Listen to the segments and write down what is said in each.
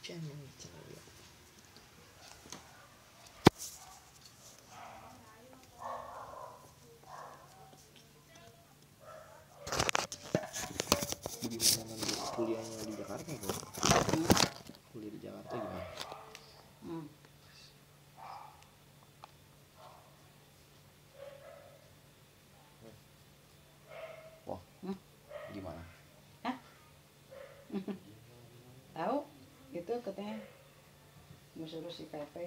Jangan cahaya. Gimana nanti kuliahnya di Jakarta tuh? Kuliah di Jakarta gimana? Wah, gimana? Hah? Tahu? Itu katanya mau suruh si Pepe.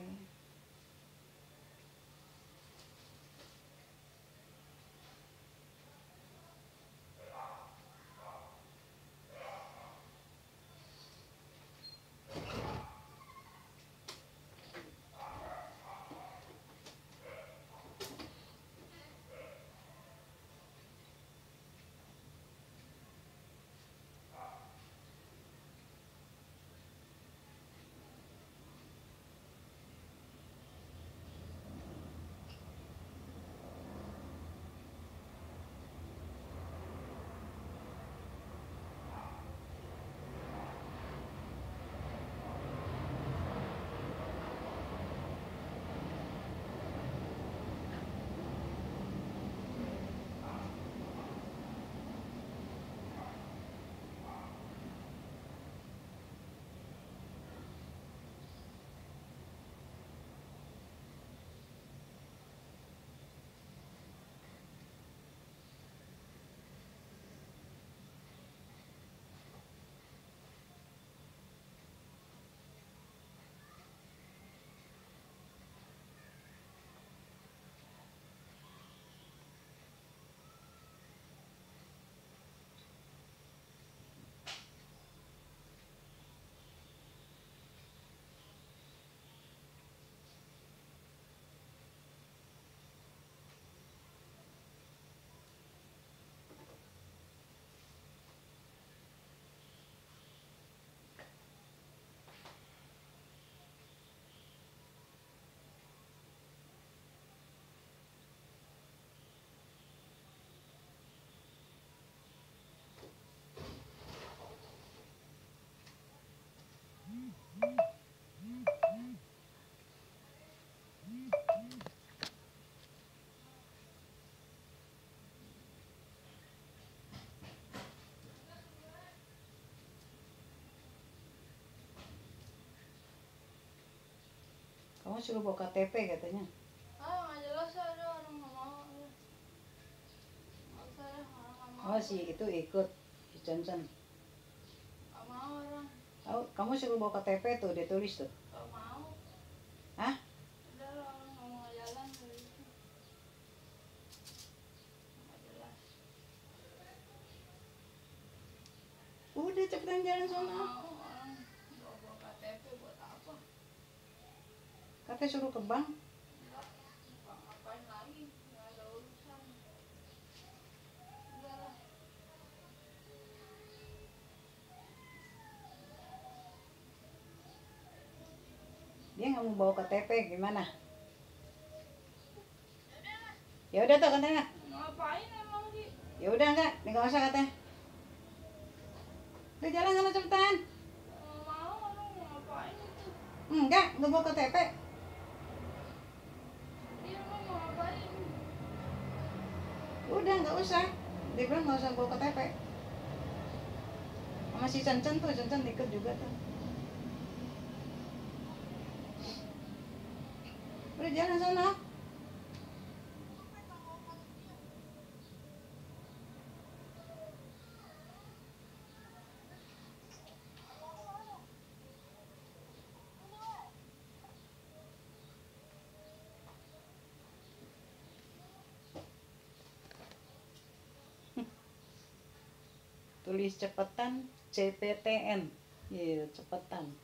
Kamu suruh bawa KTP katanya. Nggak jelas ada orang nggak mau. Oh si itu ikut si Johnson. Nggak mau orang. Tahu? Kamu suruh bawa KTP tuh, dia tulis tuh. Nggak mau. Hah? Udah lah, orang nggak mau jalan dari itu. Nggak jelas. Udah cepetan jalan Nggak sana. mau orang bawa KTP buat apa? Katanya suruh ke bank. Nggak ngapain lagi? Nggak ada urusan. Udah lah. Dia nggak mau bawa KTP gimana? Ya udah tuh katanya. Ngapain emang sih? Ya udah enggak usah katanya. Udah jalan sana cepetan. Nggak mau orang ngapain itu? Enggak bawa KTP. Dia emang mau ngapain? Udah nggak usah. Dia bilang nggak usah bawa KTP. Sama si Cencen tuh, Cencen ikut juga tuh. Udah jalan sana. Tulis cepetan CPTN. Iya, cepetan.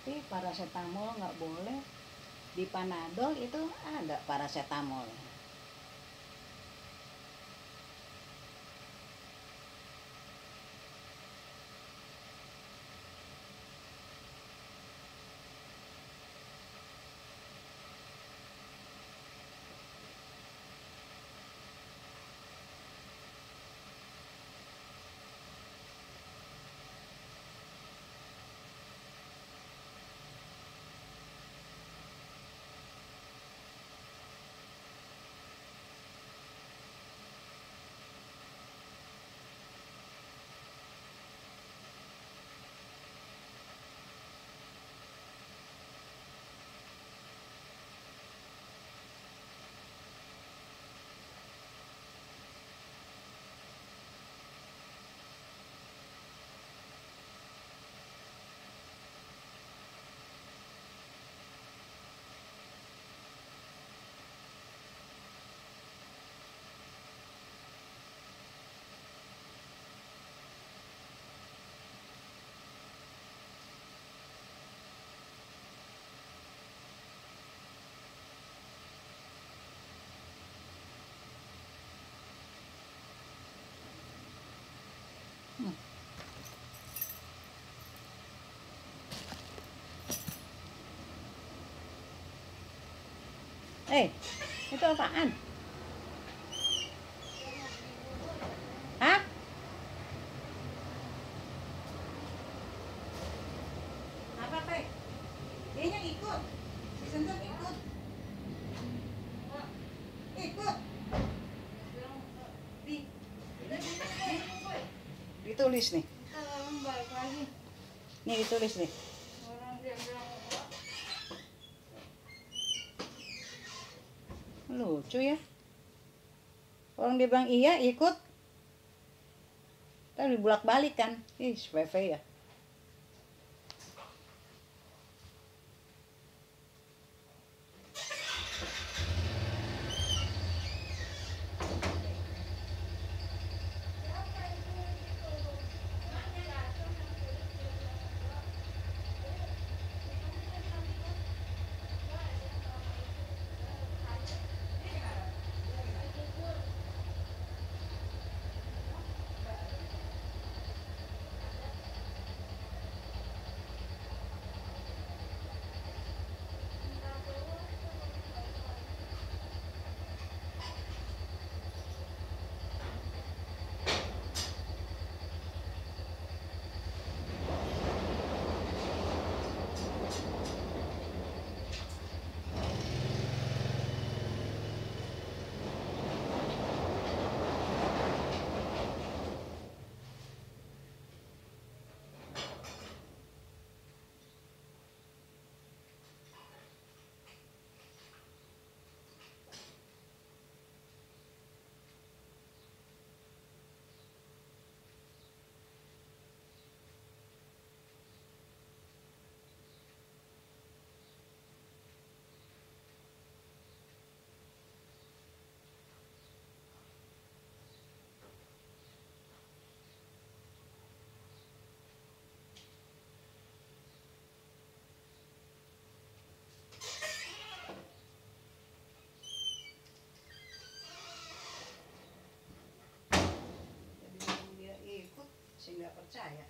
Tapi paracetamol nggak boleh. Di Panadol itu ada paracetamol. Itu apaan? Hah? Apa, Teh? Dia ikut. Disentuh ikut. Ikut. Ditulis nih. Nih ditulis nih. Lucu ya. Orang dia bilang iya ikut. Tapi bolak-balik kan. Ih, VV ya. Dia ikut, saya nggak percaya.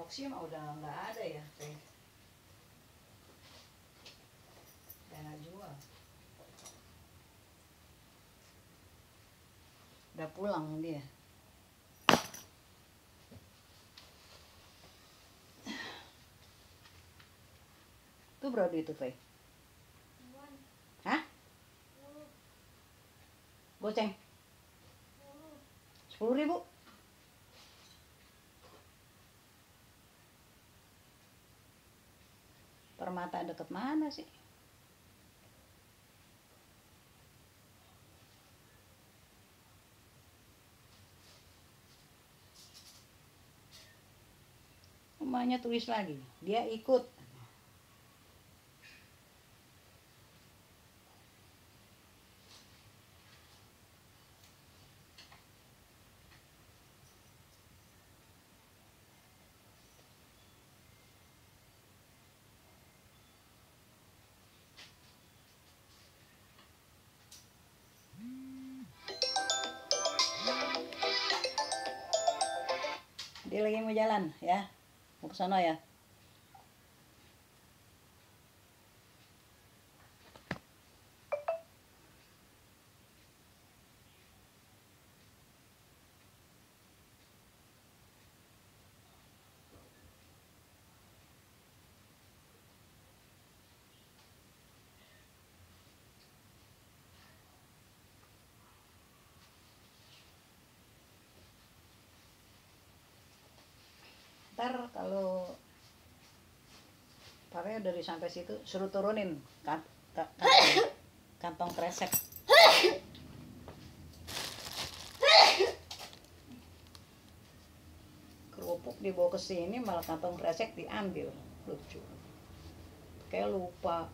Oxy mah udah nggak ada ya, teh. Udah nggak jual. Udah pulang dia. Itu berapa itu, Fei? Hah? Goceng? 10.000? Permata deket mana sih? Rumahnya tulis lagi, dia ikut. Dia lagi mau jalan ya, mau ke sana ya. Ntar kalau Pare udah sampai situ, suruh turunin kantong kresek. Kerupuk dibawa ke sini malah kantong kresek diambil. Lucu. Kayak lupa.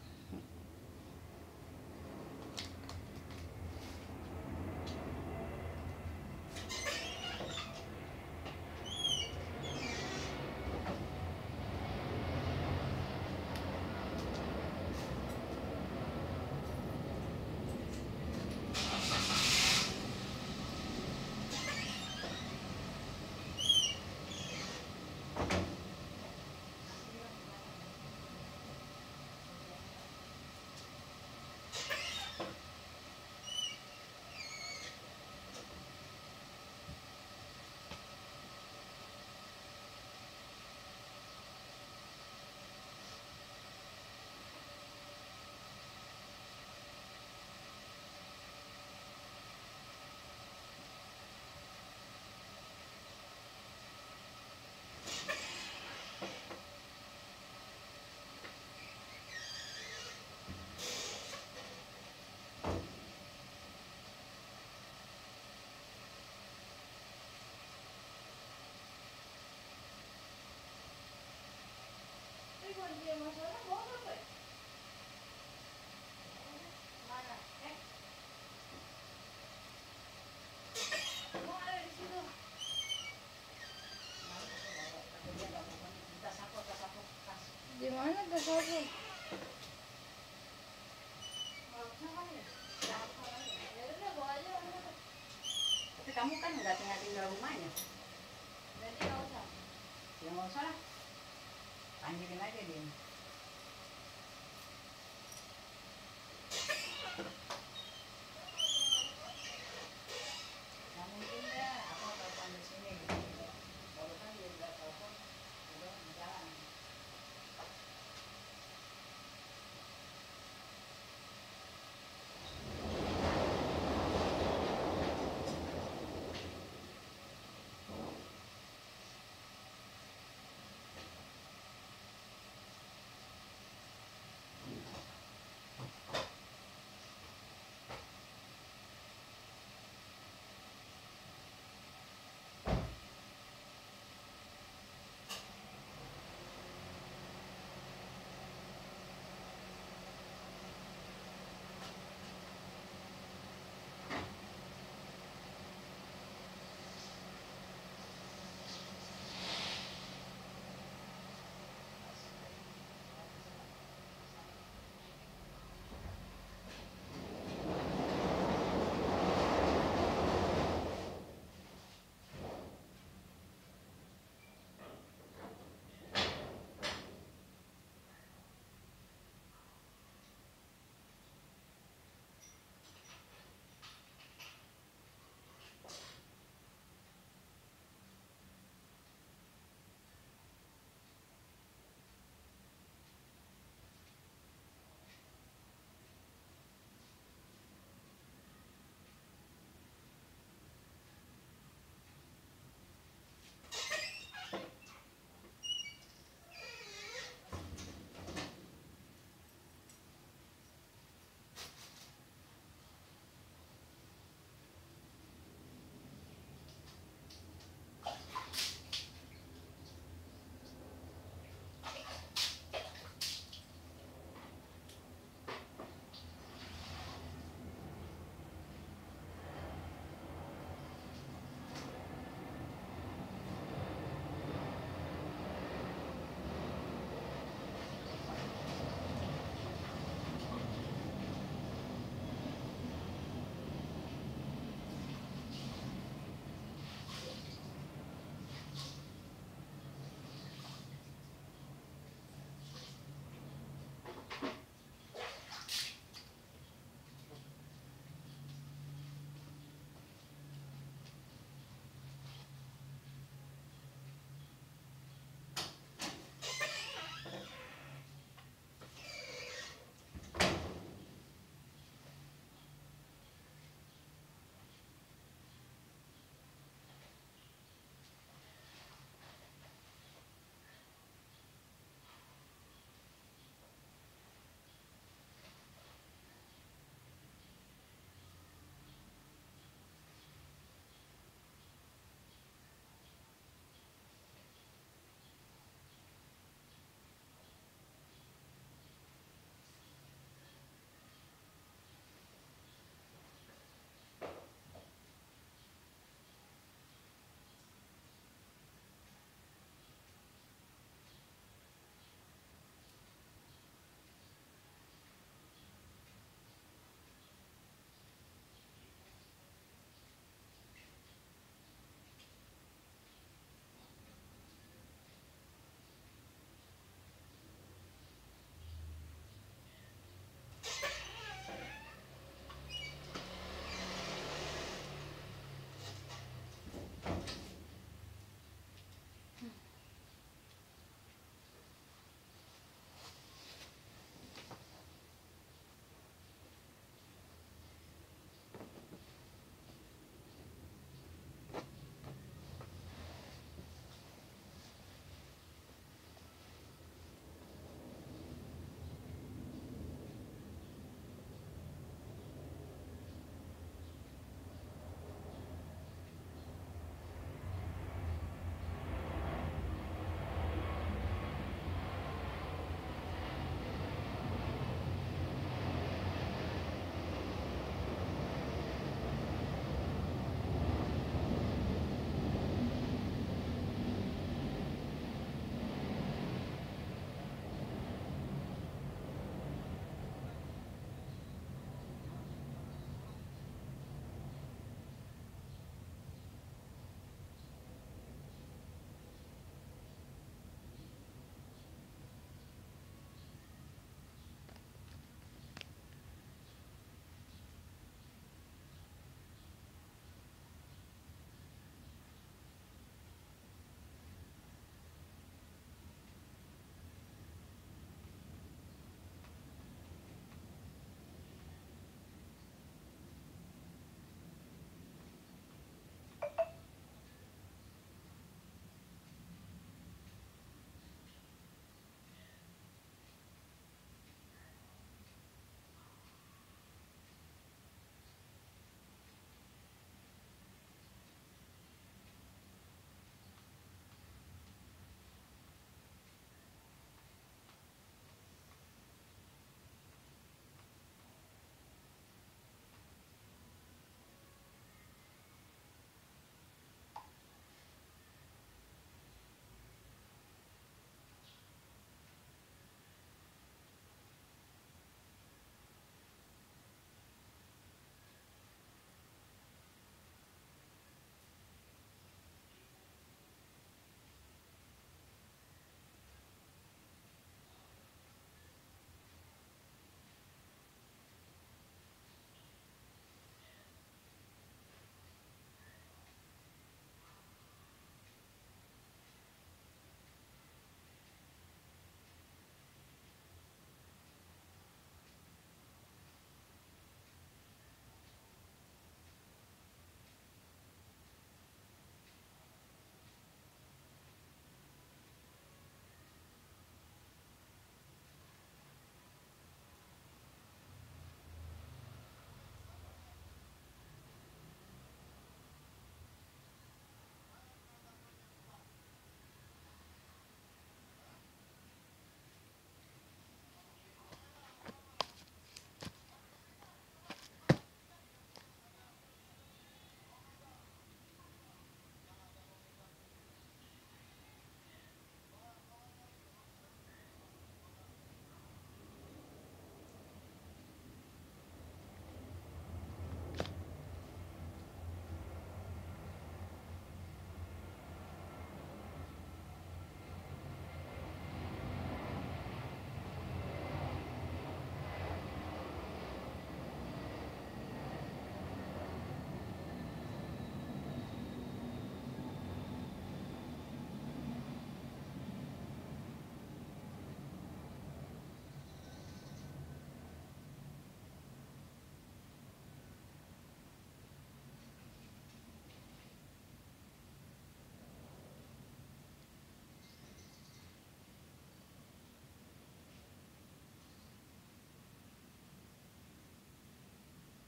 Di mana tuh sapu? Tapi kamu kan nggak tinggal rumahnya. Jadi nggak usah. Ya nggak usah. Panggilin aja dia. Nggak mungkin dah, aku telepon di sini. Barusan dia udah telepon, udah jalan.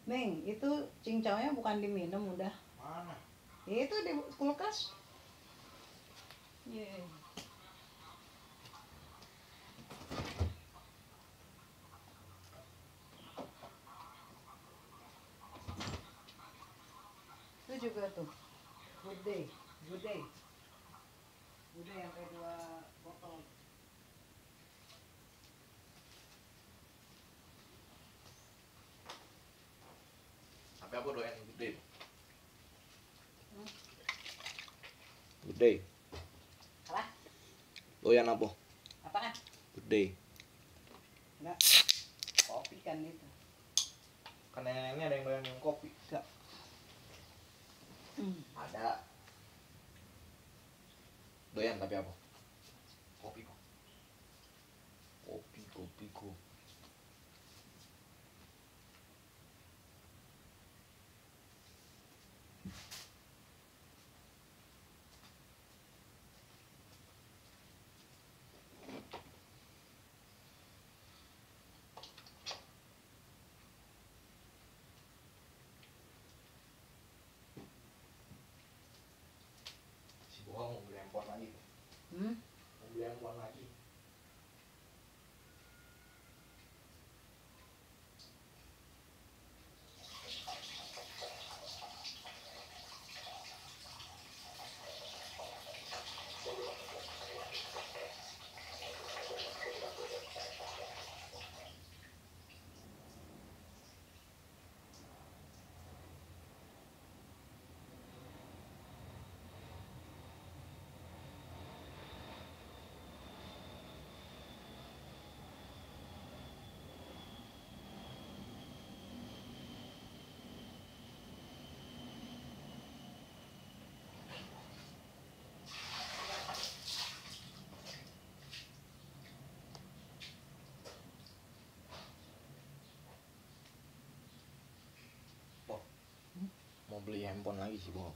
Ning, itu cincaunya bukan diminum udah. Mana? Itu di kulkas. Ye. Itu juga tuh. Good day. Good day. Good day yang kayak 2 botol. Tapi aku doyan gede. Hmm. Gede. Apa? Doyan apa? Apaan? Gede. Enggak. Kopi kan itu. Kan neneknya ada yang doyan minum kopi. Enggak. Ada. Doyan tapi apa? Kopi kok. Kopi kok. Si Boa mau beli handphone lagi. Mau beli handphone lagi. Mau beli handphone lagi sih Boa.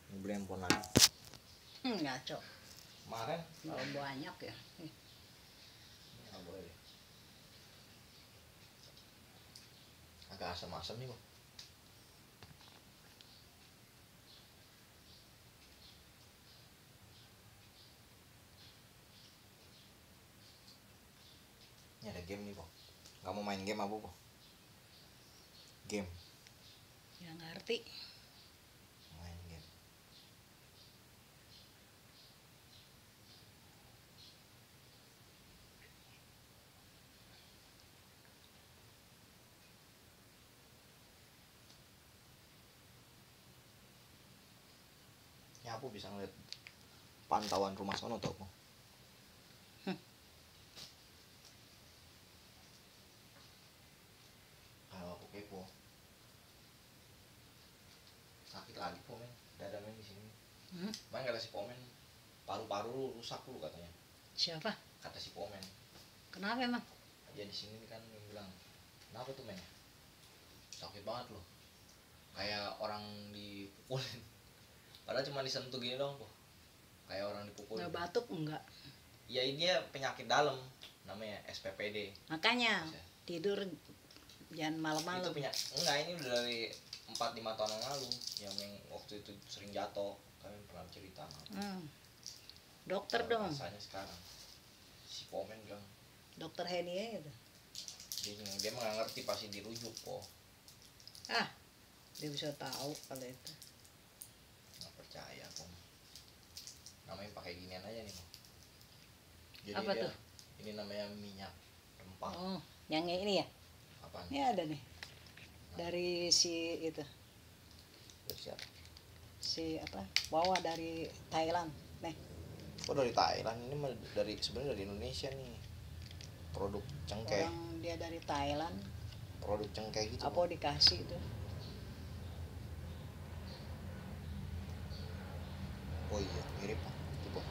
Mau beli handphone lagi. Ngaco. Kemarin Kalau banyak ya. nggak boleh deh. Agak asam-asam nih Boa. Ini ada game nih Boa. Nggak mau main game apa Boa? Game. Yang ngerti. Main game. Ya aku bisa ngeliat pantauan rumah sono tau Boa. Kalau aku kepo. Sakit lagi po men, dada men di sini. Main kata si Pomen, paru-paru lu rusak lu katanya. Siapa? Kata si Pomen. Kenapa emang? Dia di sini kan yang bilang, kenapa tuh men? Sakit banget loh. Kayak orang dipukulin. Padahal cuma disentuh gini doang po. Kayak orang dipukulin. Nggak batuk enggak? Ya ini dia penyakit dalam, namanya SPPD. Makanya Bisa. tidur jangan Itu malam-malam. enggak, ini udah dari 4-5 tahun yang lalu yang waktu itu sering jatuh. Kami pernah cerita. Dokter dong. Rasanya sekarang si Pomen bilang Dokter Heni ya itu. dia mah nggak ngerti pasti dirujuk po. Dia bisa tahu kalau itu. Nggak percaya po. Namanya pakai ginian aja nih po. Jadi Apa dia, tuh? ini namanya minyak rempah. Oh, yang ini ya? Apaan? Ini ada nih. Dari si itu. Dari siapa? Si apa? Bawa dari Thailand. Nih. Oh dari Thailand, ini mah dari sebenarnya dari Indonesia nih. Produk cengkeh. Orang dia dari Thailand. Produk cengkeh gitu. Apa dikasih itu? Oh iya, mirip Pak. Itu Pak.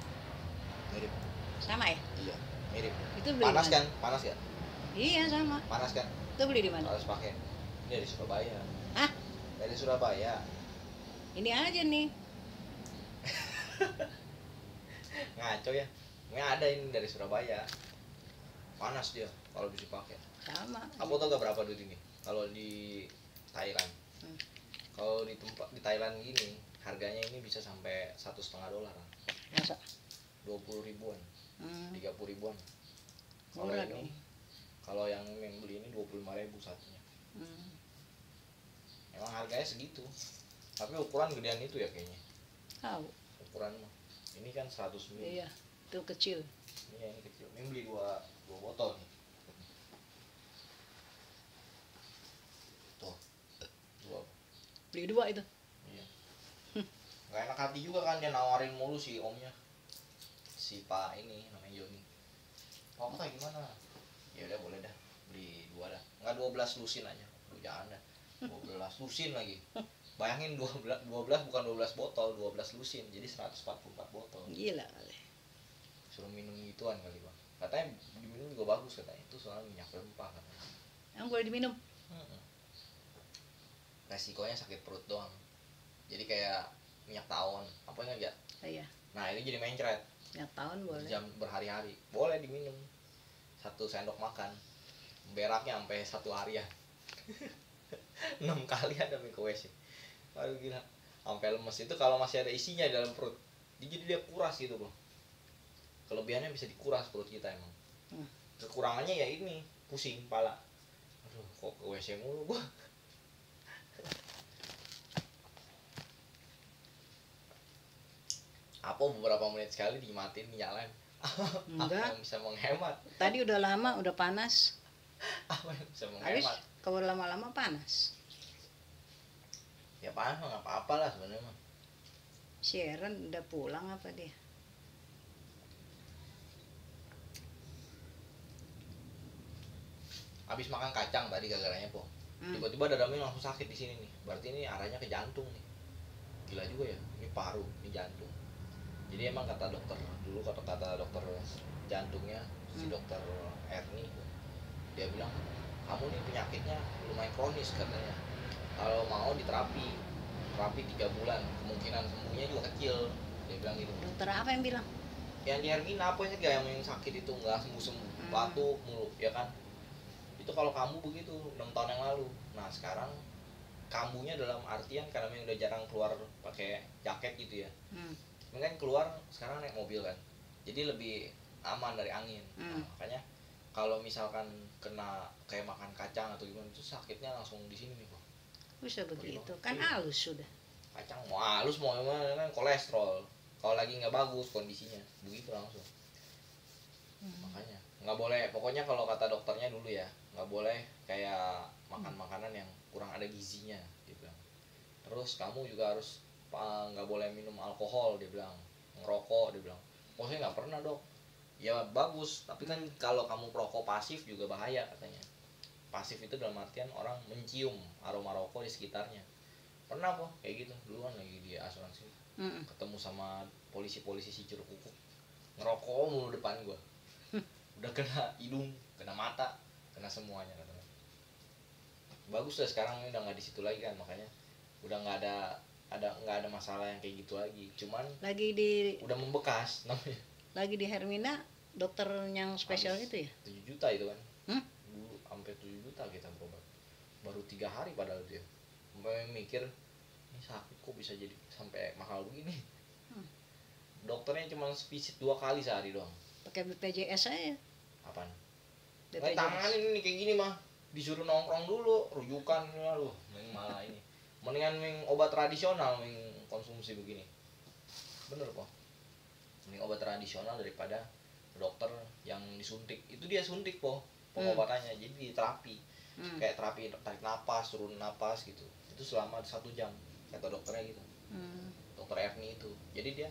Mirip. Sama ya? Iya, mirip. Itu beli Panas di mana? kan? Panas ya? Iya sama. Panas kan? Itu beli di mana? Harus pakai. Ini dari Surabaya. Hah? Dari Surabaya. Ini aja nih. Ngaco ya. Nggak ada ini dari Surabaya. Panas dia kalau bisa pakai. Sama. Aku tau gak berapa duit ini? Kalau di Thailand. Hmm. Kalau di tempat di Thailand gini harganya ini bisa sampai $1,5. Masa? 20 ribuan, Hmm. 30 ribuan. Kalau Murah ini, dong. kalau yang beli ini 25.000 satunya. Hmm. Emang harganya segitu. Tapi ukuran gedean itu ya kayaknya. Tahu. Ukuran mah. Ini kan 100 ml. Iya, itu kecil. Ini yang kecil. Ini beli dua botol nih. Tuh. Dua. Beli 2 itu. Iya. Gak enak hati juga kan dia nawarin mulu si omnya. Si Pak ini namanya Joni. Pak Kota gimana? Ya udah boleh dah. Beli 2 dah. Enggak 12 lusin aja. Lu jangan dah. 12 lusin lagi. Bayangin 12 bukan 12 botol, 12 lusin. Jadi 144 botol. Gila kali. Suruh minum gituan kali, Bang. Katanya diminum juga bagus katanya. Itu soalnya minyak rempah katanya. Yang boleh diminum. Resikonya sakit perut doang. Jadi kayak minyak tawon, apa enggak ya? Iya. Nah, ini jadi mencret. Yang tahun boleh. Jam berhari-hari. Boleh diminum. 1 sendok makan. Beraknya sampai 1 harian. 6 kali ada ke WC. Aduh gila. Sampai lemes itu kalau masih ada isinya di dalam perut. Jadi dia kuras gitu, Bang. Kelebihannya bisa dikuras perut kita emang. Kekurangannya ya ini, pusing kepala. Aduh, kok ke WC mulu gua. Apa beberapa menit sekali dimatiin nyalain. Apa Enggak. yang bisa menghemat? Tadi udah lama, udah panas. Apa yang bisa Habis menghemat? kalau lama-lama panas. Ya panas mah nggak apa-apa lah sebenarnya mah. Sharon udah pulang apa dia? Habis makan kacang tadi gara-garanya po. Hmm. Tiba-tiba dadamnya langsung sakit di sini nih. Berarti ini arahnya ke jantung nih. Gila juga ya. Ini paru, ini jantung. Jadi emang kata dokter dulu, kata dokter jantungnya si dokter Erni, dia bilang kamu nih penyakitnya lumayan kronis katanya. Kalau mau diterapi, terapi 3 bulan, kemungkinan sembuhnya juga kecil. Dia bilang gitu. Dokter apa yang bilang? Yang di Hermina apa sih yang sakit itu nggak sembuh-sembuh, batuk mulu, ya kan? Itu kalau kamu begitu 6 tahun yang lalu. Nah sekarang kambuhnya dalam artian karena memang udah jarang keluar pakai jaket gitu ya. Mungkin keluar sekarang naik mobil kan, jadi lebih aman dari angin. Nah, makanya kalau misalkan kena kayak makan kacang atau gimana itu sakitnya langsung di sini nih kok. Bisa begitu, kan halus sudah. Kacang mau halus mau gimana kan kolesterol. Kalau lagi nggak bagus kondisinya, begitu langsung. Makanya nggak boleh, pokoknya kalau kata dokternya dulu ya, nggak boleh kayak makan makanan yang kurang ada gizinya, dia bilang. Terus kamu juga harus nggak boleh minum alkohol, dia bilang. Ngerokok, dia bilang. Oh saya nggak pernah dok. Ya bagus, tapi kan kalau kamu perokok pasif juga bahaya katanya. Pasif itu dalam artian orang mencium aroma rokok di sekitarnya. Pernah kok kayak gitu, dulu kan lagi di asuransi. Ketemu sama polisi-polisi si jeruk kuku, ngerokok mulu depan gua. Udah kena hidung, kena mata, kena semuanya katanya. Bagus lah sekarang ini udah nggak di situ lagi kan, makanya udah nggak ada masalah yang kayak gitu lagi. Cuman Lagi di udah membekas namanya. lagi di Hermina dokter yang spesial Habis itu ya? 7 juta itu kan. Dulu Sampai 7 juta kita berobat. Baru 3 hari padahal dia. Sampai mikir ini sakit kok bisa jadi sampai mahal begini. Dokternya cuma visit 2 kali sehari doang. Pakai BPJS aja. Apaan? BPJS. Tanganin ini kayak gini mah. Disuruh nongkrong dulu, rujukan lu. Malah ini. Mendingan obat tradisional konsumsi begini. Bener kok. Mending obat tradisional daripada dokter yang disuntik. Itu dia suntik po pengobatannya. Jadi terapi. Kayak terapi tarik napas, turun napas gitu. Itu selama 1 jam kata dokternya gitu. Dokter Erni itu. Jadi dia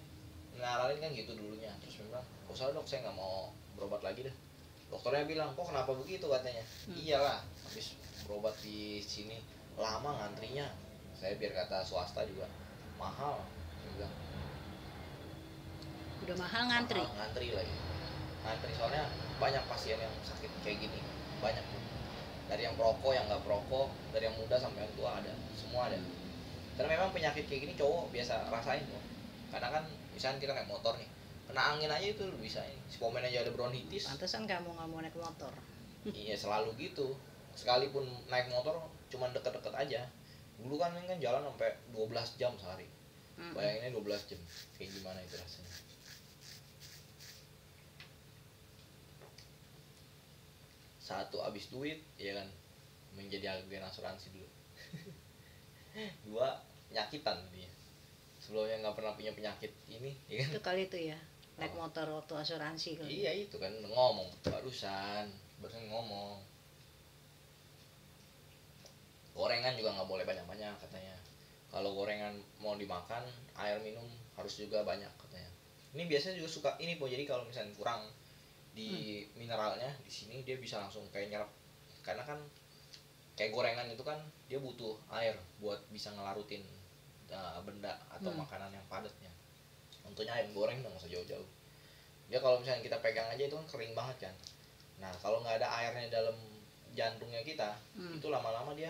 ngarahin kan gitu dulunya. Terus memang, "Oh salah dok, saya nggak mau berobat lagi dah." Dokternya bilang, "Kok kenapa begitu?" katanya. "Iyalah, habis berobat di sini lama ngantrinya. Saya biar kata swasta juga mahal." Dia bilang. Udah mahal ngantri. Mahal, ngantri lagi. Ngantri soalnya banyak pasien yang sakit kayak gini. Banyak tuh. Dari yang perokok, yang nggak perokok, dari yang muda sampai yang tua ada. Semua ada. Karena memang penyakit kayak gini cowok biasa rasain kok. Karena kan misalnya kita naik motor nih, kena angin aja itu bisa ini. Si Komen aja ada bronkitis. Pantesan kamu nggak mau naik motor. Iya selalu gitu. Sekalipun naik motor cuman deket-deket aja. Dulu kan ini kan jalan sampai 12 jam sehari. Bayanginnya 12 jam kayak gimana itu rasanya. Satu habis duit ya kan, menjadi agen asuransi dulu. Dua, penyakitan dia. Sebelumnya nggak pernah punya penyakit ini ya kan. Itu kali itu ya, naik motor waktu asuransi kali. Iya itu kan ngomong barusan ngomong. Gorengan juga nggak boleh banyak-banyak katanya. Kalau gorengan mau dimakan, air minum harus juga banyak katanya. Ini biasanya juga suka ini po, jadi kalau misalnya kurang di mineralnya di sini dia bisa langsung kayak nyerap. Karena kan kayak gorengan itu kan dia butuh air buat bisa ngelarutin benda atau makanan yang padatnya. Untuknya ayam goreng udah nggak usah jauh-jauh. Dia kalau misalnya kita pegang aja itu kan kering banget kan. Nah kalau nggak ada airnya dalam jantungnya kita, itu lama-lama dia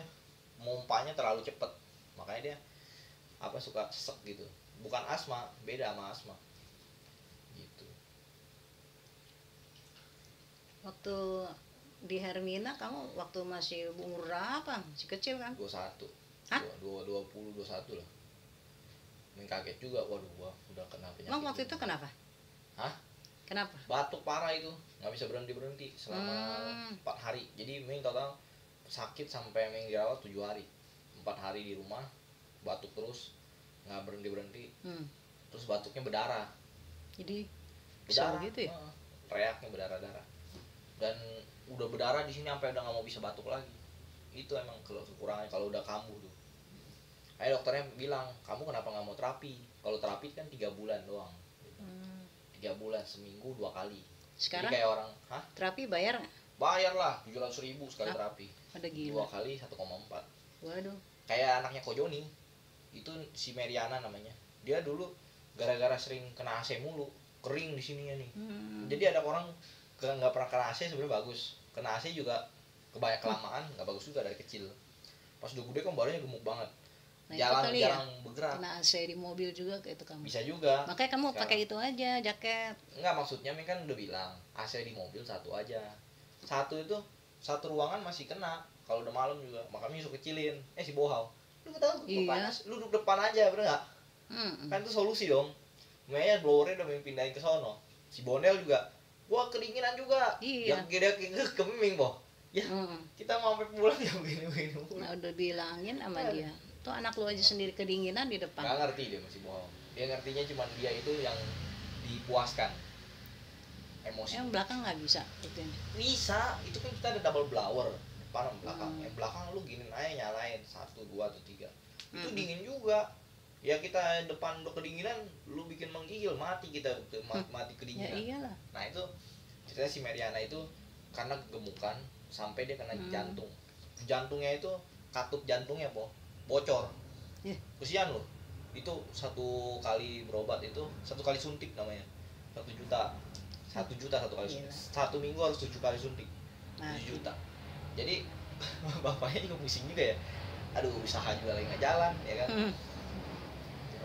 mompanya terlalu cepet. Makanya dia suka sesek gitu. Bukan asma, beda sama asma. Gitu. Waktu di Hermina kamu waktu masih umur berapa? Masih kecil kan? 21. Hah? 20 21 lah. Main kaget juga, waduh gua udah kena penyakit. Emang waktu itu gini. kenapa? Hah? Kenapa? Batuk parah itu, nggak bisa berhenti selama 4 hari. Jadi Ming total sakit sampai Ming dirawat 7 hari. 4 hari di rumah, batuk terus, nggak berhenti. Terus batuknya berdarah. Jadi bisa Berdarah gitu ya? Reaknya berdarah-darah. Dan udah berdarah di sini sampai udah nggak mau bisa batuk lagi. Itu emang kalau kekurangannya kalau udah kambuh tuh. Ayo dokternya bilang, kamu kenapa nggak mau terapi? Kalau terapi kan 3 bulan doang. 3 bulan, seminggu 2 kali. Sekarang jadi kayak orang, hah? terapi bayar nggak? Bayar lah 700.000 sekali terapi. Ada 2 gila. kali 1,4. Waduh. Kayak anaknya Kojoni. Itu si Meriana namanya. Dia dulu gara-gara sering kena AC mulu, kering di sininya nih. Jadi ada orang nggak pernah kena AC sebenarnya bagus. Kena AC juga kebanyak kelamaan nggak bagus juga dari kecil. Pas udah gede kan badannya gemuk banget. Nah, itu Jalan kali jarang bergerak. kena AC di mobil juga kayak itu kamu. Bisa juga. Makanya kamu Sekarang. pakai itu aja, jaket. Enggak, maksudnya Ming kan udah bilang AC di mobil satu aja. Satu itu satu ruangan masih kena. Kalau udah malam juga, makanya suka kecilin. Si Bohau, lu tahu Iya. panas, lu duduk depan aja, bener nggak? Kan itu solusi dong. Makanya blowernya udah Ming pindahin ke sono. Si Bonel juga, gua kedinginan juga. Iya. Yang gede ke Ming, Boh. Ya, kita mau sampai pulang ya begini-begini. Nah, udah bilangin sama dia. Tuh anak lu aja sendiri kedinginan di depan. Nggak ngerti dia masih bohong. Dia ngertinya cuma dia itu yang dipuaskan emosi. Yang belakang nggak bisa itu. Bisa, itu kan kita ada double blower depan sama belakang. Yang belakang lu giniin aja nyalain 1, 2, atau 3. Itu dingin juga. Ya kita depan udah kedinginan, lu bikin menggigil, mati kita mati Ya kedinginan. iyalah. Nah itu ceritanya si Meriana itu karena kegemukan sampai dia kena jantung. Jantungnya itu katup jantungnya bocor. Kesian loh. Itu 1 kali berobat itu 1 kali suntik namanya 1 juta. 1 juta 1 kali suntik. 1 minggu harus 7 kali suntik. 7 juta. Jadi bapaknya juga pusing juga ya. Aduh, usaha juga lagi nggak jalan ya kan.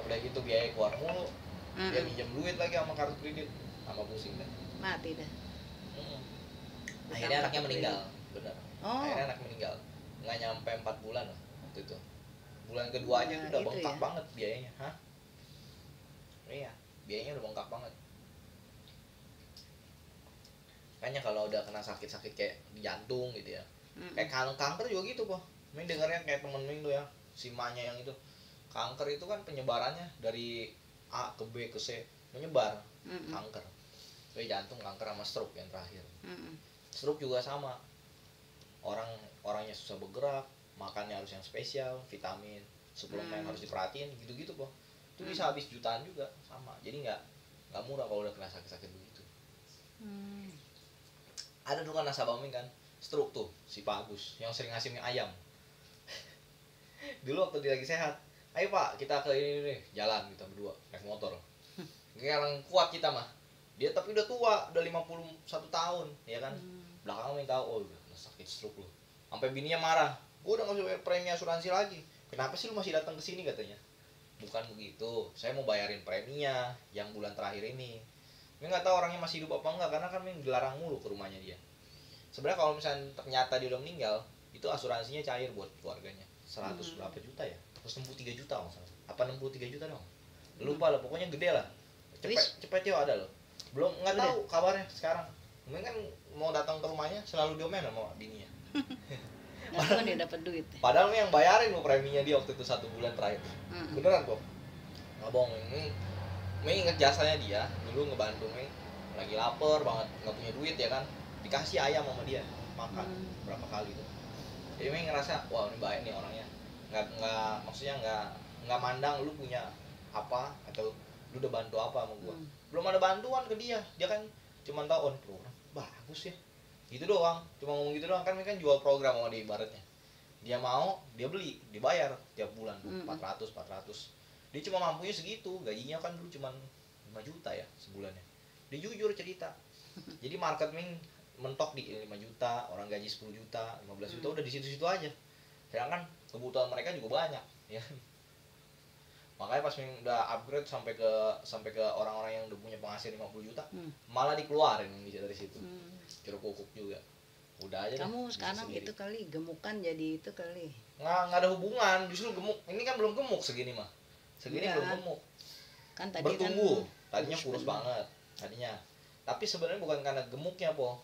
Udah gitu biaya keluar mulu. Dia minjem duit lagi sama kartu kredit, sama pusing dah. Mati dah. Akhirnya anaknya meninggal, benar. Oh. Akhirnya anak meninggal. Nggak nyampe 4 bulan loh waktu itu. Bulan kedua aja tuh udah itu bengkak ya? banget biayanya, hah? Iya, biayanya udah bengkak banget. Makanya kalau udah kena sakit-sakit kayak di jantung gitu ya, kayak kanker juga gitu po. Ming dengarnya kayak temen Ming tuh ya, si emaknya yang itu. Kanker itu kan penyebarannya dari A ke B ke C, menyebar. Kanker. Jadi jantung, kanker sama stroke yang terakhir. Stroke juga sama. Orangnya susah bergerak, makannya harus yang spesial, vitamin, suplemen harus diperhatiin, gitu-gitu po. Itu bisa habis jutaan juga sama. Jadi nggak murah kalau udah kena sakit-sakit begitu. Ada tuh kan nasabah Ming kan, stroke tuh si Pak Agus yang sering ngasih mie ayam. Dulu waktu dia lagi sehat, ayo Pak kita ke ini nih, jalan kita berdua naik motor. Kayak orang kuat kita mah. Dia tapi udah tua, udah 51 tahun, ya kan. Belakang Ming tahu, oh udah sakit stroke lu. Sampai bininya marah, gua udah nggak bisa bayar premi asuransi lagi. Kenapa sih lu masih datang ke sini katanya? Bukan begitu, saya mau bayarin preminya yang bulan terakhir ini. Ming nggak tahu orangnya masih hidup apa enggak, karena kan Ming dilarang mulu ke rumahnya dia. Sebenarnya kalau misalnya ternyata dia udah meninggal, itu asuransinya cair buat keluarganya 100 berapa juta ya, 163 juta nggak salah, apa 63 juta dong, lupa lah, pokoknya gede lah. Terus? Cepet yo ada loh, belum nggak Udah. tahu kabarnya sekarang. Mungkin kan mau datang ke rumahnya selalu diomelin sama bininya. Nggak tahu dia dapat duit. Padahal yang bayarin lo preminya dia waktu itu 1 bulan terakhir. Mm. Beneran kok, nggak bohong. Mei inget jasanya dia dulu ngebantu Mei lagi lapar banget, nggak punya duit ya kan, dikasih ayam sama dia makan berapa kali tuh. Jadi Mei ngerasa wah ini baik nih orangnya, nggak maksudnya nggak mandang lu punya apa atau lu udah bantu apa sama gua. Belum ada bantuan ke dia kan cuma tahu on program bagus ya gitu doang, cuma ngomong gitu doang kan. Mei kan jual program sama dia ibaratnya, dia mau dia beli dibayar tiap bulan tuh 400. Dia cuma mampunya segitu, gajinya kan dulu cuma 5 juta ya sebulannya. Dia jujur cerita. Jadi market Ming mentok di 5 juta, orang gaji 10 juta, 15 juta udah di situ-situ aja. Sedangkan kebutuhan mereka juga banyak, ya. Makanya pas Ming udah upgrade sampai ke orang-orang yang udah punya penghasilan 50 juta, malah dikeluarin dari situ. Jeruk kukuk juga. Udah aja Kamu deh, sekarang bisa sendiri. itu kali gemukan jadi itu kali. Nggak ada hubungan, justru gemuk. Ini kan belum gemuk segini mah. Segini Iya. belum gemuk. Kan tadi Bertumbuh. kan Tadinya kurus banget tadinya. Tapi sebenarnya bukan karena gemuknya, Po.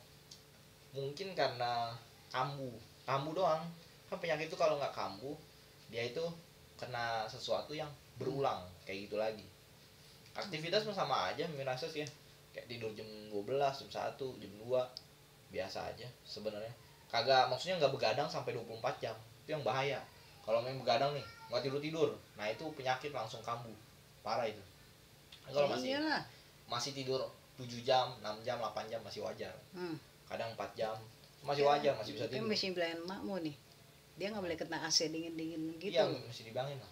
Mungkin karena kambuh. Kambuh doang. Kan penyakit itu kalau nggak kambuh, dia itu kena sesuatu yang berulang kayak gitu lagi. Aktivitas mah sama aja, merasa sih ya. Kayak tidur jam 12, jam 1, jam 2 biasa aja sebenarnya. Kagak, maksudnya nggak begadang sampai 24 jam. Itu yang bahaya. Kalau main begadang nih, nggak tidur, nah itu penyakit langsung kambuh. Parah itu. Kalau iyalah. masih tidur 7 jam, 6 jam, 8 jam masih wajar. Kadang 4 jam masih Ya, wajar, masih bisa Kan tidur. mesti belain makmu nih. Dia nggak boleh kena AC dingin-dingin gitu. Iya, mesti dibilangin lah.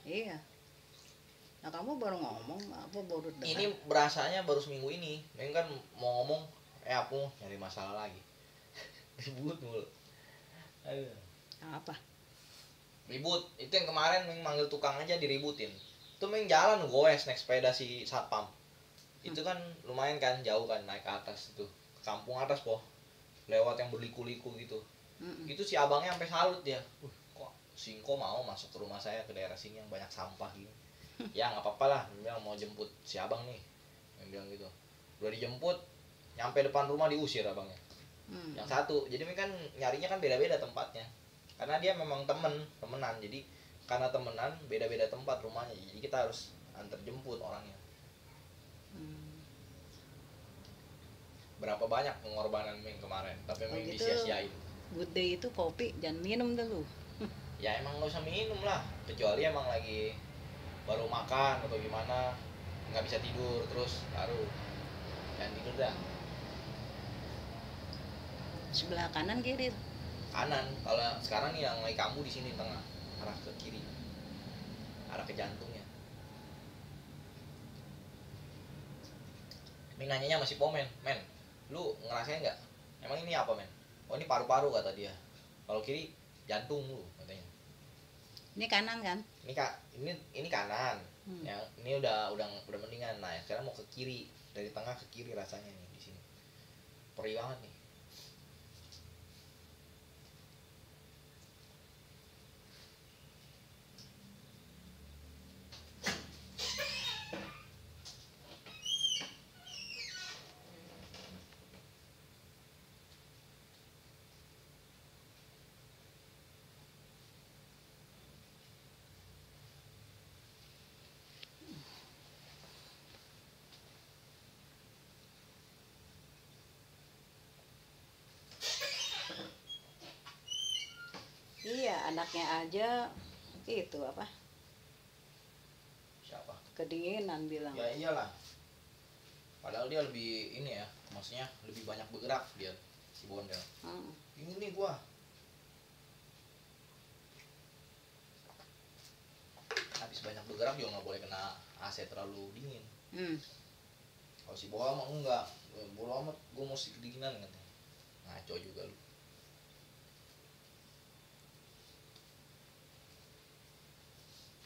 Iya. Nah kamu baru ngomong apa baru dengar? Ini berasanya baru seminggu ini. Mungkin kan mau ngomong, aku nyari masalah lagi. Ribut mulu. Aduh. Apa? Ribut. Itu yang kemarin Ming manggil tukang aja diributin. Itu Ming jalan goes naik sepeda si satpam. Itu kan lumayan kan jauh kan naik ke atas itu. Ke kampung atas po. Lewat yang berliku-liku gitu. Itu si abangnya sampai salut dia. Kok Singko mau masuk ke rumah saya ke daerah sini yang banyak sampah gitu. Ya nggak apa-apa lah, dia mau jemput si abang nih. Yang bilang gitu. Udah dijemput, nyampe depan rumah diusir abangnya. Yang satu, jadi Ming kan nyarinya kan beda-beda tempatnya. Karena dia memang temenan. Jadi karena temenan beda-beda tempat rumahnya. Jadi kita harus antar jemput orangnya. Berapa banyak pengorbanan Ming kemarin, tapi Ming gitu. disia-siain. Good day itu kopi jangan minum dulu. Ya emang nggak usah minum lah, kecuali emang lagi baru makan atau gimana, nggak bisa tidur terus baru jangan tidur dah. Sebelah kanan kiri. Kanan, kalau sekarang nih yang lagi kambuh di sini tengah, arah ke kiri, arah ke jantungnya. Ming nanyanya masih pomen, men, lu ngerasain nggak? Emang ini apa men? Oh ini paru-paru kata dia. Kalau kiri jantung lu katanya. Ini kanan kan? Ini kanan. Ya, ini udah mendingan. Nah, sekarang mau ke kiri, dari tengah ke kiri rasanya nih di sini. Perih banget nih. Iya, anaknya aja itu apa? Siapa? Kedinginan bilang. Ya iyalah. Padahal dia lebih ini ya, maksudnya lebih banyak bergerak dia si Bondel. Ini nih gua. Habis banyak bergerak juga nggak boleh kena AC terlalu dingin. Kalau si Bola mah enggak. Bola amat gua mesti kedinginan katanya. Ngaco juga lu.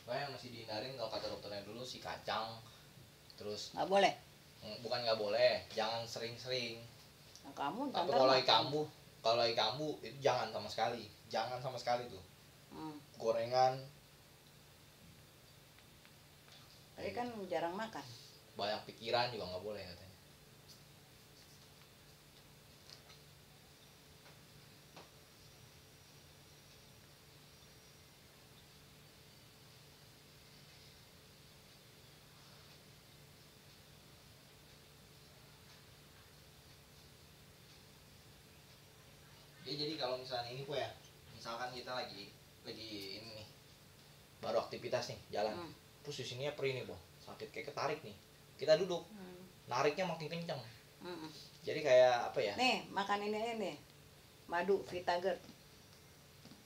Yang masih dihindarin kalau kata dokternya dulu si kacang, terus Nggak boleh. bukan nggak boleh, jangan sering-sering. Nah, kamu Tapi ntar kalau lagi makan. kambuh Kalau lagi kambuh itu jangan sama sekali, jangan sama sekali tuh gorengan. Tapi kan jarang makan. Banyak pikiran juga nggak boleh katanya. Ya, jadi kalau misalnya ini ya, misalkan kita lagi ini nih, baru aktivitas nih jalan, terus di sini perih nih sakit kayak ketarik nih, kita duduk, nariknya makin kenceng. Jadi kayak apa ya? Nih makan ini aja nih, madu Vitager.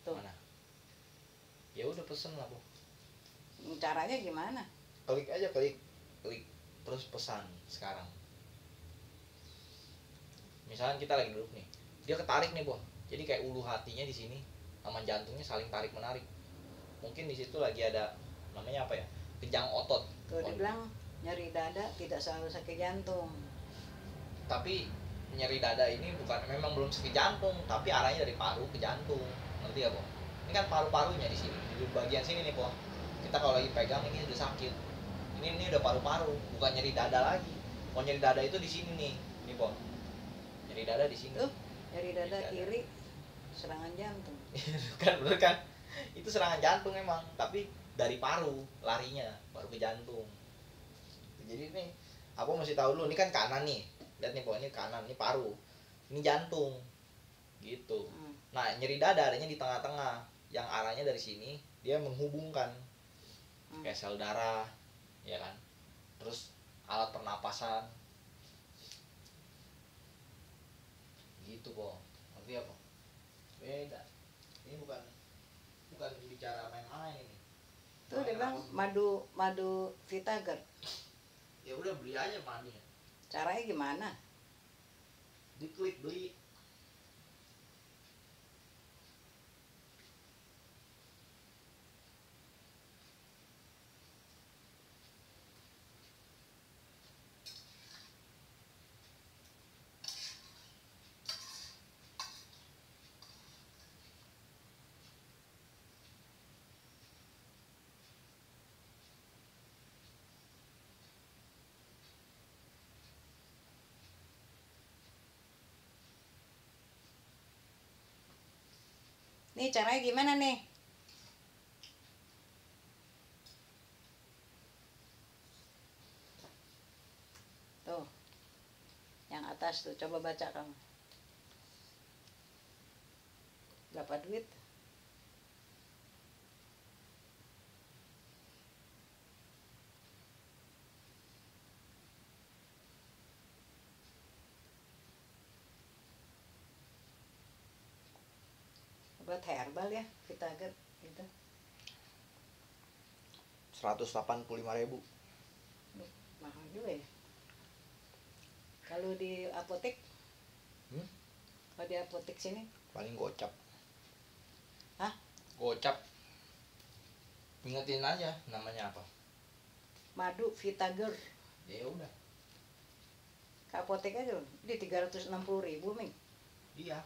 Tuh. Mana? Ya udah pesen lah Caranya gimana? Klik aja, klik terus pesan sekarang. Misalkan kita lagi duduk nih, dia ketarik nih jadi kayak ulu hatinya di sini sama jantungnya saling tarik menarik. Mungkin di situ lagi ada namanya apa ya, kejang otot. Tuh dibilang nyeri dada tidak selalu sakit jantung. Tapi nyeri dada ini bukan, memang belum sakit jantung, tapi arahnya dari paru ke jantung, ngerti ya Ini kan paru-parunya di sini, di bagian sini nih kita kalau lagi pegang ini udah sakit. Ini udah paru-paru, bukan nyeri dada lagi. Kalau nyeri dada itu di sini nih nyeri dada di sini. Nyeri dada kiri serangan jantung. Bener kan? Itu serangan jantung emang, tapi dari paru larinya baru ke jantung. Jadi nih aku mesti tahu dulu, ini kan kanan nih, lihat nih ini kanan, ini paru, ini jantung gitu. Nah nyeri dada adanya di tengah-tengah, yang arahnya dari sini dia menghubungkan kayak sel darah ya kan, terus alat pernapasan gitu nanti apa beda. Ini bukan bicara main-main ini. Tuh dia bilang madu Vitager. Ya udah beli aja madunya. Caranya gimana? Diklik beli. Nih caranya gimana nih? Tuh. Yang atas tuh, coba baca kamu. Berapa duit? Buat herbal ya, Vitager gitu. 185.000. Mahal juga ya. Kalau di apotek? Kalau di apotek sini? Paling gocap. Hah? Gocap. Ingetin aja namanya apa. Madu Vitager. Ya udah. Ke apotek aja di 360.000 Ming. Iya.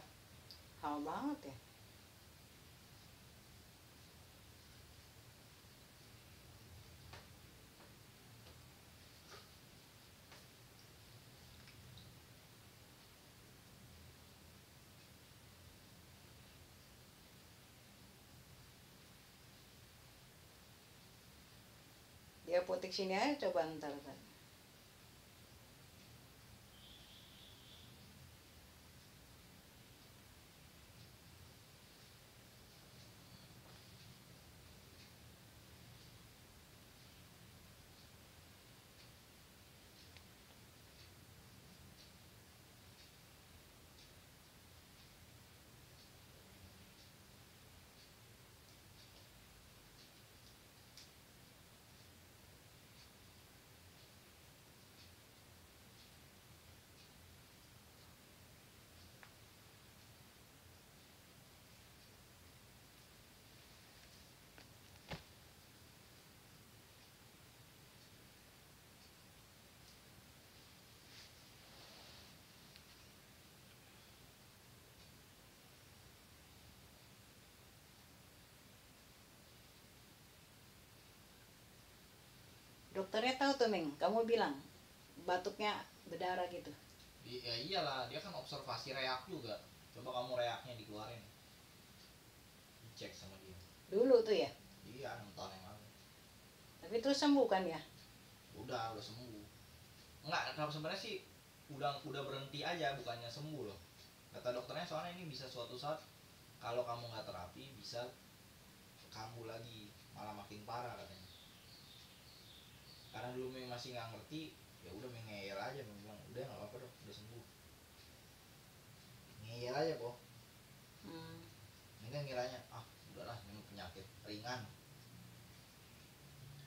Mahal banget ya. Di apotek sini aja coba ntar. dokternya tahu tuh Ming, kamu bilang batuknya berdarah gitu. Ya iyalah, dia kan observasi reak juga. Coba kamu reaknya dikeluarin, dicek sama dia. Dulu tuh ya. Iya, 6 tahun yang lalu. Tapi terus sembuh kan ya? Udah sembuh. Enggak, kalau sebenarnya sih udah berhenti aja, bukannya sembuh loh. Kata dokternya soalnya ini bisa suatu saat kalau kamu nggak terapi bisa kambuh lagi, malah makin parah katanya. Karena dulu Ming masih nggak ngerti, ya udah Ming ngeyel aja, Ming bilang udah nggak apa-apa dok, udah sembuh. Ngeyel aja kok. Ini kan kiranya udahlah ini penyakit ringan.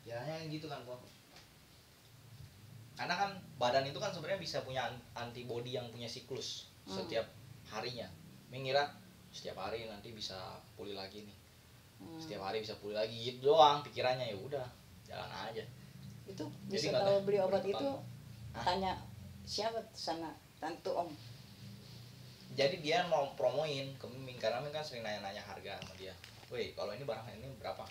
Kiranya gitu kan kok. Karena kan badan itu kan sebenarnya bisa punya antibody yang punya siklus setiap harinya. Mengira setiap hari nanti bisa pulih lagi nih. Setiap hari bisa pulih lagi gitu doang pikirannya, ya udah jalan aja. Itu Jadi bisa tahu beli obat itu Hah? tanya siapa sana, Tantu Om. Jadi dia mau promoin ke Ming karena Ming kan sering nanya-nanya harga sama dia. Woi, kalau ini barang ini berapa?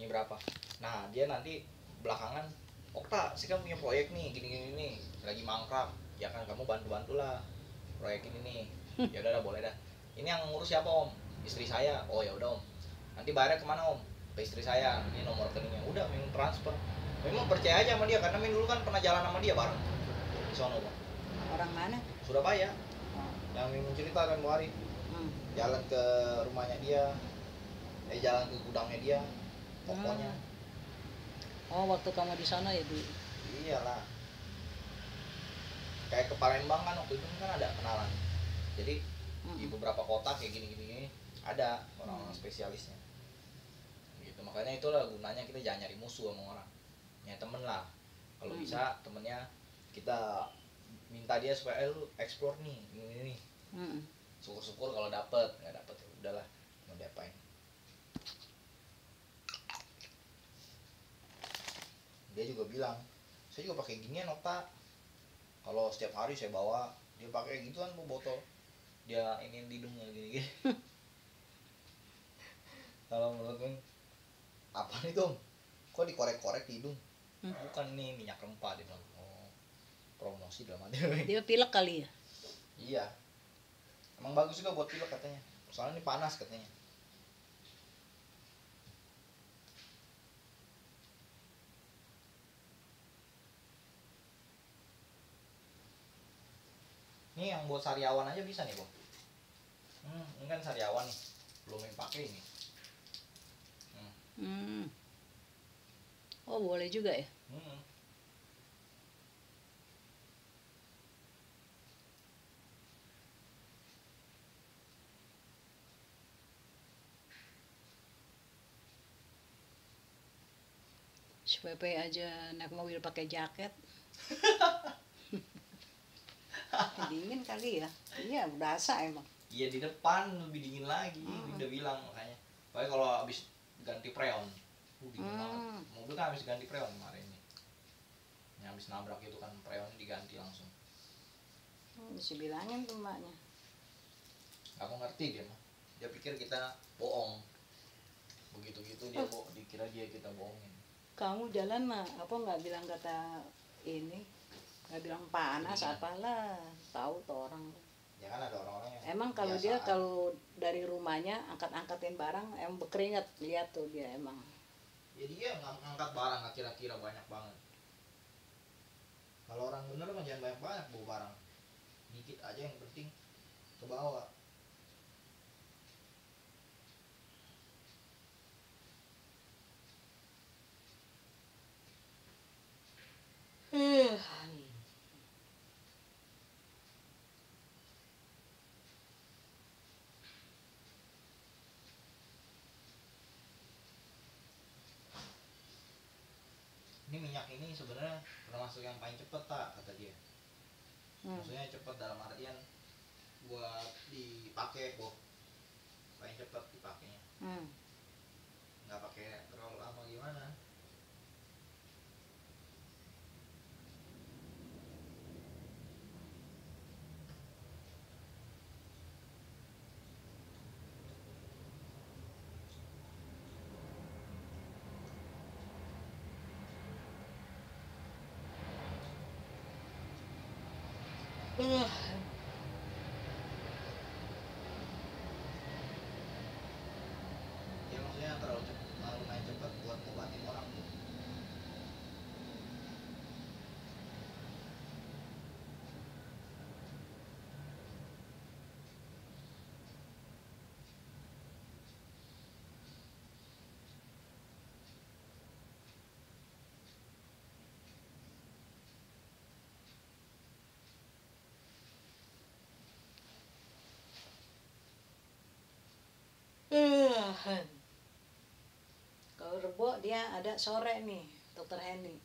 Ini berapa? Nah, dia nanti belakangan, Okta, sih kan punya proyek nih, gini-gini nih, lagi mangkrak. Ya kan kamu bantu-bantulah proyek ini nih. Ya udah boleh dah. Ini yang ngurus siapa Om? Istri saya. Oh ya udah Om. Nanti bayarnya kemana Om? Ke istri saya. Ini nomor rekeningnya. Udah Ming transfer. Memang percaya aja sama dia karena Ming dulu kan pernah jalan sama dia bareng di sono Bang. Orang mana? Surabaya. Yang Ming cerita kan hari jalan ke rumahnya dia, jalan ke gudangnya dia, tokonya. Oh, waktu kamu di sana ya Bu? Iyalah. Kayak ke Palembang kan waktu itu kan ada kenalan. Jadi di beberapa kota kayak gini-gini ada orang-orang spesialisnya. Gitu. Makanya itulah gunanya kita jangan nyari musuh sama orang. Ya temen lah. Kalau bisa temennya kita minta dia supaya lu explore nih ini nih. Syukur-syukur kalau dapet, nggak dapet ya udahlah, mau diapain. Dia juga bilang, saya juga pakai ginian Okta. Kalau setiap hari saya bawa, dia pakai gituan bu botol. Dia ini hidungnya gini-gini. Kalau menurut gue, apa nih Tom? Kok dikorek-korek di hidung? Bukan nih minyak rempah dia bilang. Oh, promosi dalam hati. Dia pilek kali ya? Iya. Emang bagus juga buat pilek katanya. Soalnya ini panas katanya. Ini yang buat sariawan aja bisa nih, Bang. Ini kan sariawan nih. Belum yang pakai ini. Oh, boleh juga ya? Supaya aja naik mobil pakai jaket. Dingin kali ya? Iya, berasa emang. Iya di depan lebih dingin lagi, udah bilang makanya. Pokoknya kalau habis ganti freon, dingin banget. Mobil kan habis ganti freon kemarin ini. Yang habis nabrak itu kan freon diganti langsung. Mesti bilangin tuh mbaknya. Aku ngerti dia mah. Dia pikir kita bohong. Begitu-gitu dia dikira dia kita bohongin. Kamu jalan mah apa nggak bilang kata ini? Nggak bilang panas apalah, tahu tuh orang. Ya kan ada orang-orang yang emang kalau dia kalau dari rumahnya angkat-angkatin barang emang berkeringat, lihat tuh dia emang. Ya dia ngangkat barang nggak kira-kira banyak banget. Kalau orang bener mah jangan banyak-banyak bawa barang, dikit aja yang penting ke bawah. Ini minyak ini sebenarnya termasuk yang paling cepet tak kata dia. Maksudnya cepet dalam artian buat dipakai boh, paling cepet dipakainya. Nggak pakai terlalu lama gimana. Uh, Ya maksudnya terlalu cepet, lumayan cepet buat ngobatin orang tuh. uh. Kalau Rebo dia ada sore nih, dokter Henny.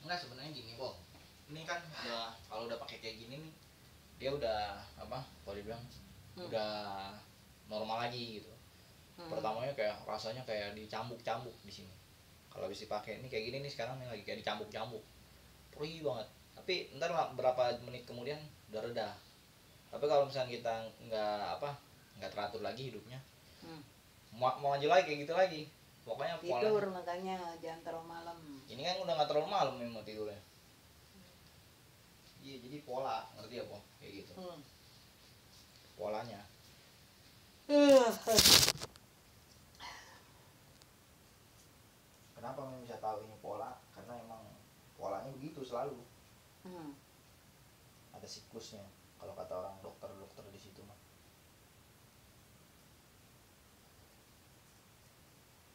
Enggak, sebenarnya gini, Bo. Ini kan udah, kalau udah pakai kayak gini nih, dia udah apa? Kalau dibilang udah normal lagi gitu. Pertamanya kayak rasanya kayak dicambuk-cambuk di sini. Kalau habis dipakai ini kayak gini nih, sekarang nih lagi kayak dicambuk-cambuk. Perih banget. Tapi ntar lah berapa menit kemudian udah reda. Tapi kalau misalnya kita nggak teratur lagi hidupnya, mau maju lagi kayak gitu lagi. Pokoknya Tidur makanya jangan terlalu malam. ini kan udah nggak terlalu malam memang tidurnya. Iya, jadi pola, ngerti ya, Po? Kayak gitu. Polanya. Kenapa memang bisa tahu ini pola? Karena emang polanya begitu selalu. Ada siklusnya. Kalau kata orang dokter-dokter di situ mah.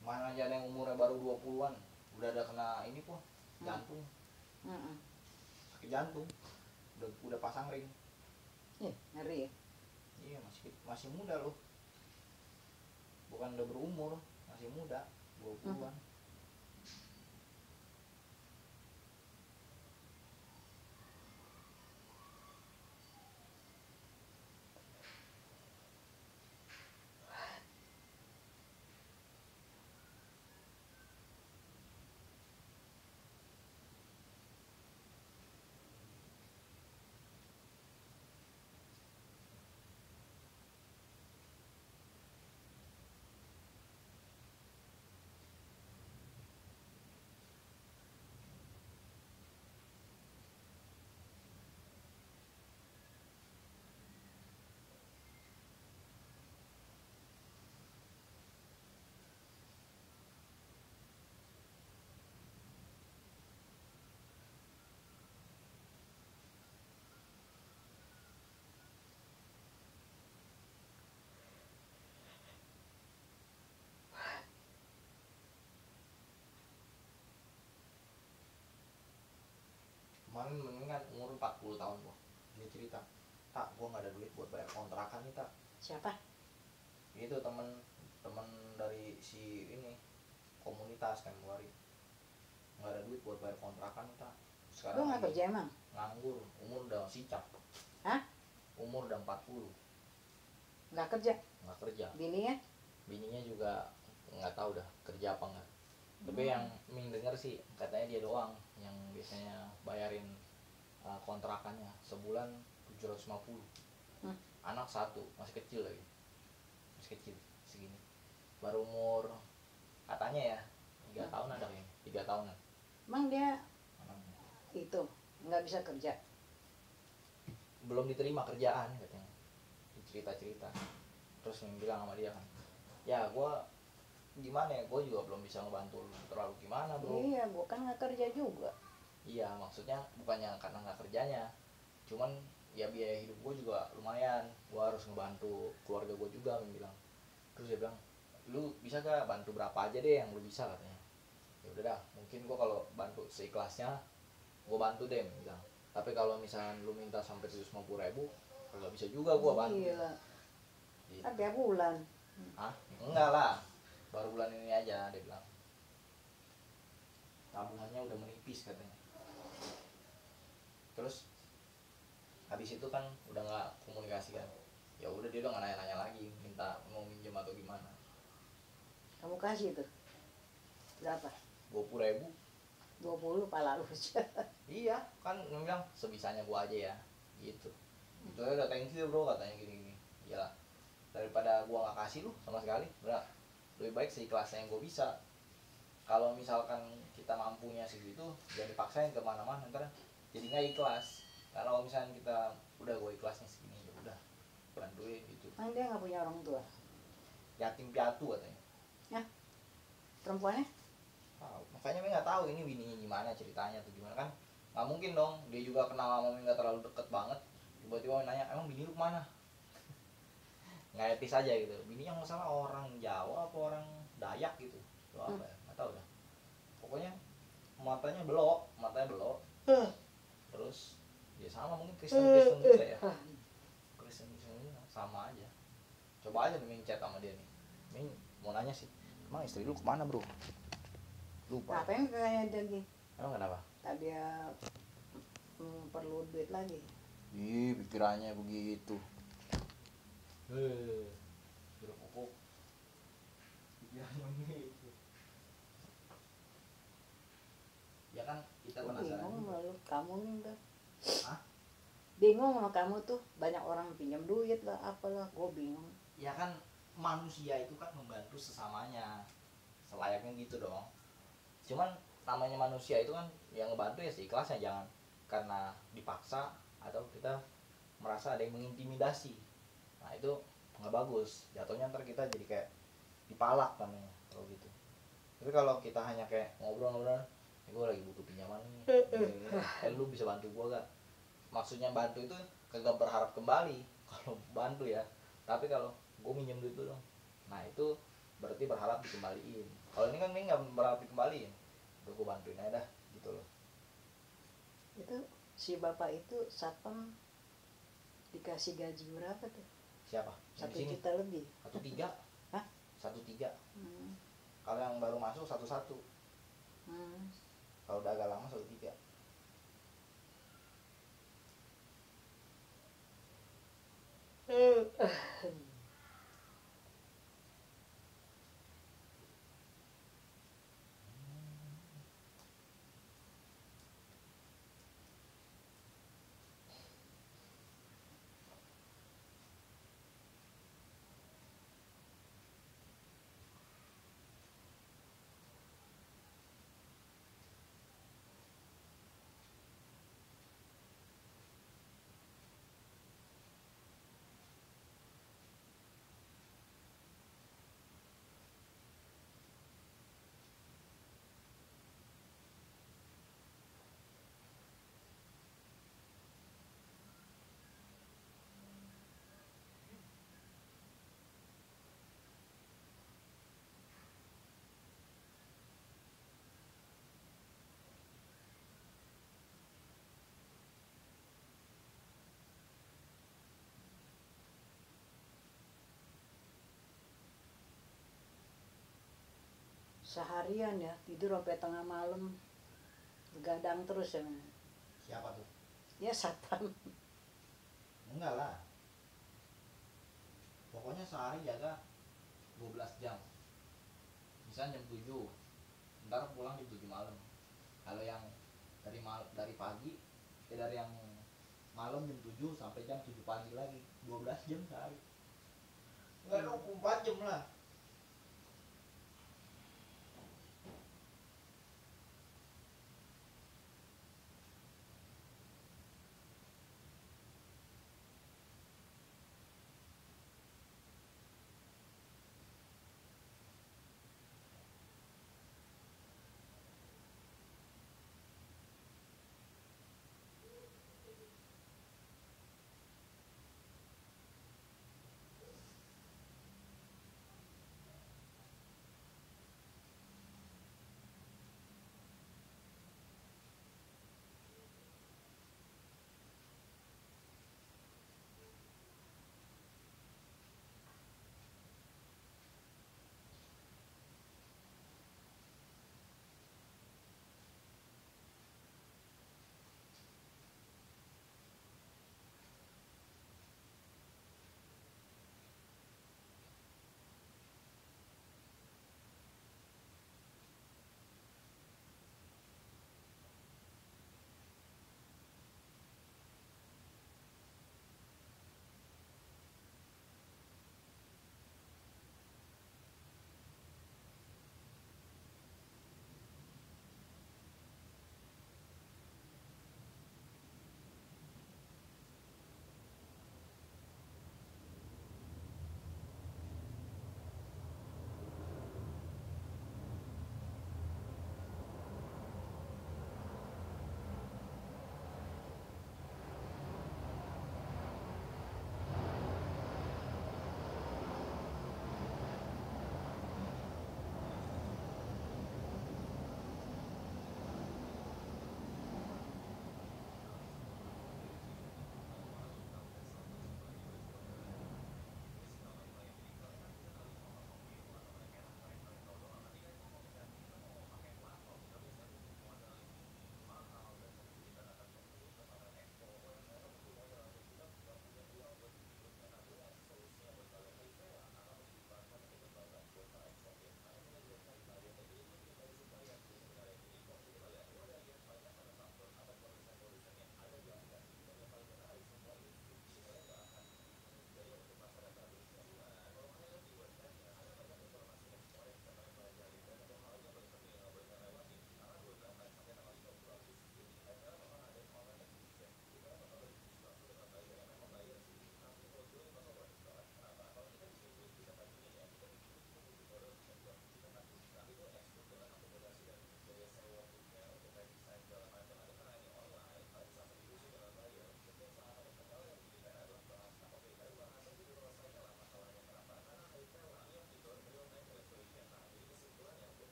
Mana aja yang umurnya baru 20-an, udah ada kena ini, Po, jantung. Sakit jantung. Udah pasang ring. Ngeri ya. Iya, masih muda loh. Bukan udah berumur, masih muda, 20-an. Kemarin mendingan umur 40 tahun, Po. Dia cerita, "Tak, gua nggak ada duit buat bayar kontrakan nih, Tak." Siapa? Itu temen dari si ini komunitas kan Buari. Nggak ada duit buat bayar kontrakan nih, Tak. Lu Sekarang nggak lagi kerja emang? nganggur, umur udah sicap. Hah? Umur udah 40, Nggak kerja? nggak kerja. Bininya? Bininya juga nggak tahu dah kerja apa nggak. Tapi yang Ming denger sih katanya dia doang yang biasanya bayarin kontrakannya sebulan 750. Anak satu, masih kecil lagi, masih kecil segini, baru umur katanya ya 3 tahun ada kayaknya, 3 tahunan Emang dia anaknya. itu nggak bisa kerja? Belum diterima kerjaan katanya, cerita-cerita. Terus Ming bilang sama dia kan, ya gua gimana ya, gue juga belum bisa ngebantu lu terlalu gimana, Bro. Iya, gua kan nggak kerja juga. Iya, maksudnya bukannya karena nggak kerjanya, cuman ya biaya hidup gue juga lumayan, gue harus harus ngebantu keluarga gue juga, Ming bilang. Terus dia bilang, lu bisa gak bantu berapa aja deh yang lu bisa, katanya. Ya udah dah, mungkin gue kalau bantu seikhlasnya gue bantu deh, Ming bilang. Tapi kalau misalnya lu minta sampai 750.000, nggak bisa juga gue bantu. Iya. Gitu. Kan tiap bulan. Hah? Enggak lah, baru bulan ini aja, dia bilang. Tabungannya udah menipis, katanya. Terus habis itu kan udah nggak komunikasi kan. Ya udah, dia udah nggak nanya-nanya lagi minta mau minjem atau gimana. Kamu kasih tuh berapa? 20.000. 20 pala lu. Iya kan, dia bilang sebisanya gua aja ya, gitu. Itu udah thank you bro, katanya gini-gini. Iyalah, daripada gua nggak kasih lu sama sekali, berat. Lebih baik seikhlasnya yang gua bisa. Kalau misalkan kita mampunya segitu, jangan dipaksain kemana-mana, ntar jadi nggak ikhlas. Karena kalau misalnya kita udah gue ikhlasnya segini, ya udah bantuin gitu. Kan dia nggak punya orang tua. Yatim piatu, katanya. Ya, perempuannya? Makanya Ming nggak tahu ini bininya gimana ceritanya tuh gimana kan. Nggak mungkin dong, dia juga kenal sama Ming nggak terlalu deket banget. Tiba-tiba nanya, emang bini lu kemana? Nggak etis aja gitu. Bininya nggak salah orang Jawa apa orang Dayak gitu. Itu apa ya? Nggak tahu dah. Pokoknya matanya belok. Terus ya sama mungkin Kristen juga ya. Kristen juga sama aja. Coba aja Ming chat sama dia nih. Ming mau nanya sih, emang istri lu kemana bro? Lupa. Ngapain kayak jadi? Emang kenapa? Tak dia perlu duit lagi. Ih, pikirannya begitu. Sudah pokok. Pikirannya begitu. Ya kan kita penasaran. Bingung malu kamu nih udah. Hah? Bingung sama kamu tuh, banyak orang pinjam duit lah, apalah, gue bingung. Ya kan manusia itu kan membantu sesamanya. Selayaknya gitu dong. Cuman namanya manusia itu kan yang ngebantu ya seikhlasnya, jangan karena dipaksa atau kita merasa ada yang mengintimidasi. Nah itu nggak bagus, jatuhnya ntar kita jadi kayak dipalak namanya kalau gitu. Tapi kalau kita hanya kayak ngobrol-ngobrol, gue lagi butuh pinjaman nih, lu bisa bantu gue gak? Maksudnya bantu itu kagak berharap kembali kalau bantu ya, tapi kalau gue minjem duit dulu dong, nah itu berarti berharap dikembaliin. Kalau ini kan nggak berharap dikembaliin, udah gue bantuin aja dah gitu loh. Itu si bapak itu satpam dikasih gaji berapa tuh? Siapa? 1 juta lebih. 1,3. Hah? 1,3. Hmm. Kalau yang baru masuk 1,1. Kalau udah agak lama 1,3. Seharian ya tidur sampai tengah malam, begadang terus ya. Siapa tuh? Ya satpam. Enggak lah, pokoknya sehari jaga 12 jam. Misalnya jam 7, ntar pulang jam 7 malam. Kalau yang dari pagi, dari yang malam jam 7 sampai jam 7 pagi lagi, 12 jam sehari. Enggak 24 jam lah.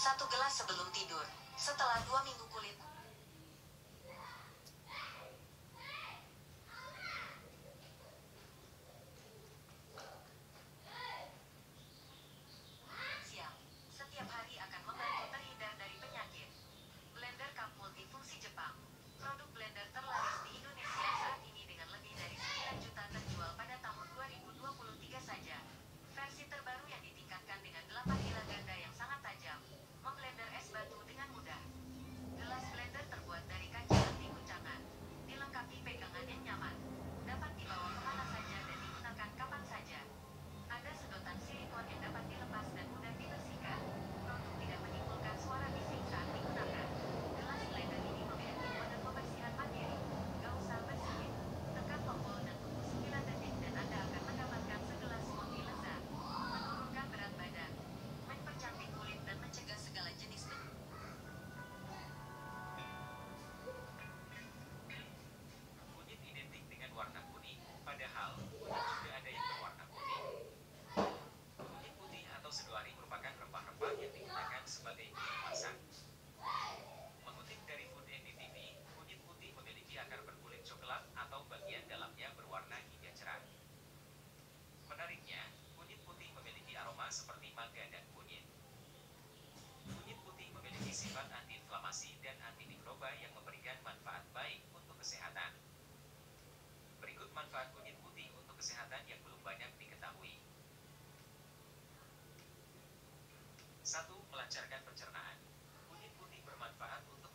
1 gelas sebelum tidur. Setelah 2 minggu kulit